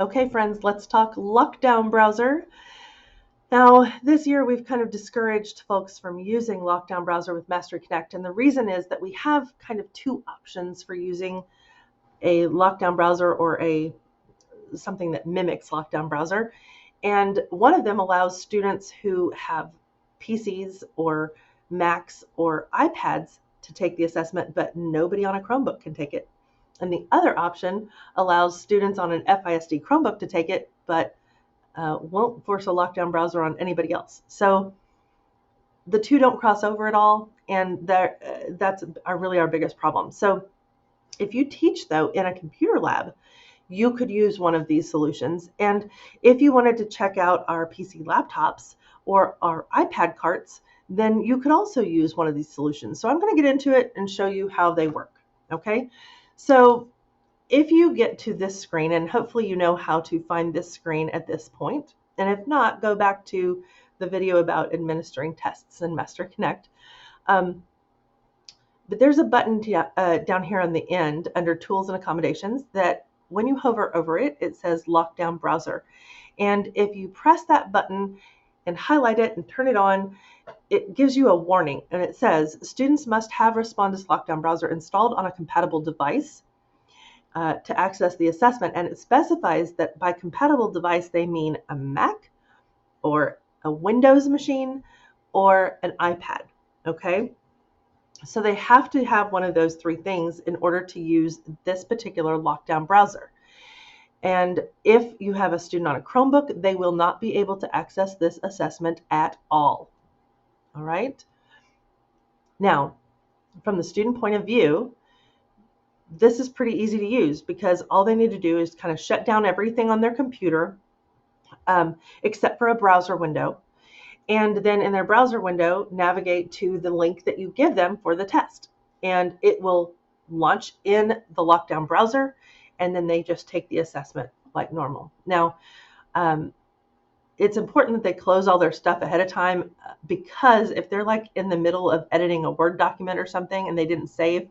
Okay, friends, let's talk LockDown browser. Now, this year we've kind of discouraged folks from using LockDown browser with Mastery Connect, and the reason is that we have kind of two options for using a LockDown browser or something that mimics LockDown browser. And one of them allows students who have PCs or Macs or iPads to take the assessment, but nobody on a Chromebook can take it. And the other option allows students on an FISD Chromebook to take it, but won't force a LockDown browser on anybody else. So the two don't cross over at all, and that's really our biggest problem. So if you teach, though, in a computer lab, you could use one of these solutions. And if you wanted to check out our PC laptops or our iPad carts, then you could also use one of these solutions. So I'm going to get into it and show you how they work. Okay, so if you get to this screen, and hopefully you know how to find this screen at this point, and if not, go back to the video about administering tests in Mastery Connect. But there's a button down here on the end under Tools and Accommodations that when you hover over it, it says LockDown Browser. And if you press that button and highlight it and turn it on, it gives you a warning. And it says, students must have Respondus LockDown Browser installed on a compatible device to access the assessment. And it specifies that by compatible device, they mean a Mac or a Windows machine or an iPad, okay? So they have to have one of those three things in order to use this particular LockDown browser. And if you have a student on a Chromebook, they will not be able to access this assessment at all. All right? Now, from the student point of view, this is pretty easy to use because all they need to do is kind of shut down everything on their computer, except for a browser window. And then in their browser window, navigate to the link that you give them for the test. And it will launch in the LockDown browser, and then they just take the assessment like normal. Now, it's important that they close all their stuff ahead of time because if they're like in the middle of editing a Word document or something and they didn't save,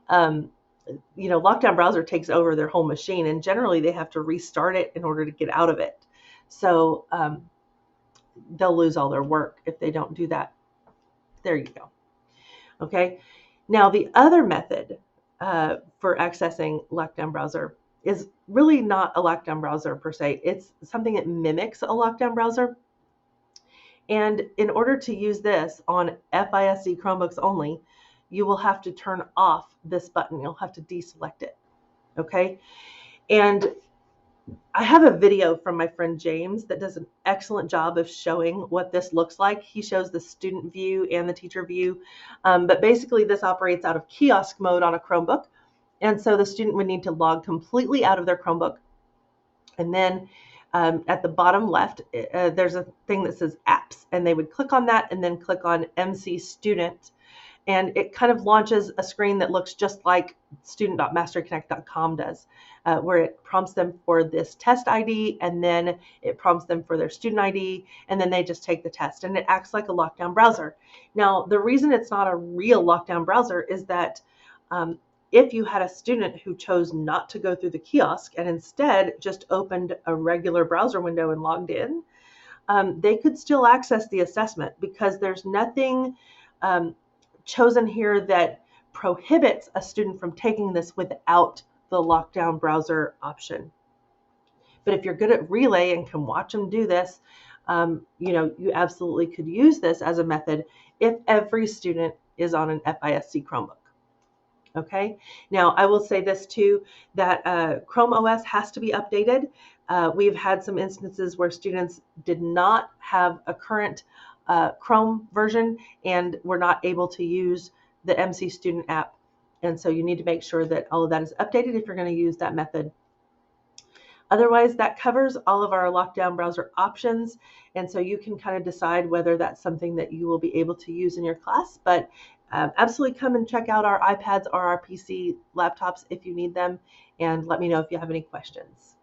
LockDown browser takes over their whole machine, and generally they have to restart it in order to get out of it. So they'll lose all their work if they don't do that. There you go. Okay. Now the other method for accessing LockDown browser is really not a LockDown browser per se. It's something that mimics a LockDown browser. And in order to use this on FISD Chromebooks only, you will have to turn off this button. You'll have to deselect it. Okay. And I have a video from my friend James that does an excellent job of showing what this looks like. He shows the student view and the teacher view, but basically this operates out of kiosk mode on a Chromebook. And so the student would need to log completely out of their Chromebook. And then at the bottom left, there's a thing that says apps, and they would click on that and then click on MC Student. And it kind of launches a screen that looks just like student.masteryconnect.com does, where it prompts them for this test ID, and then it prompts them for their student ID, and then they just take the test. And it acts like a LockDown browser. Now, the reason it's not a real LockDown browser is that if you had a student who chose not to go through the kiosk and instead just opened a regular browser window and logged in, they could still access the assessment because there's nothing chosen here that prohibits a student from taking this without the LockDown browser option. But if you're good at Relay and can watch them do this, you absolutely could use this as a method if every student is on an FISD Chromebook. Okay. Now, I will say this too, that Chrome OS has to be updated. We've had some instances where students did not have a current Chrome version and we're not able to use the MC Student app. And so you need to make sure that all of that is updated if you're going to use that method. Otherwise, that covers all of our LockDown browser options. And so you can kind of decide whether that's something that you will be able to use in your class. But absolutely come and check out our iPads or our PC laptops if you need them. And let me know if you have any questions.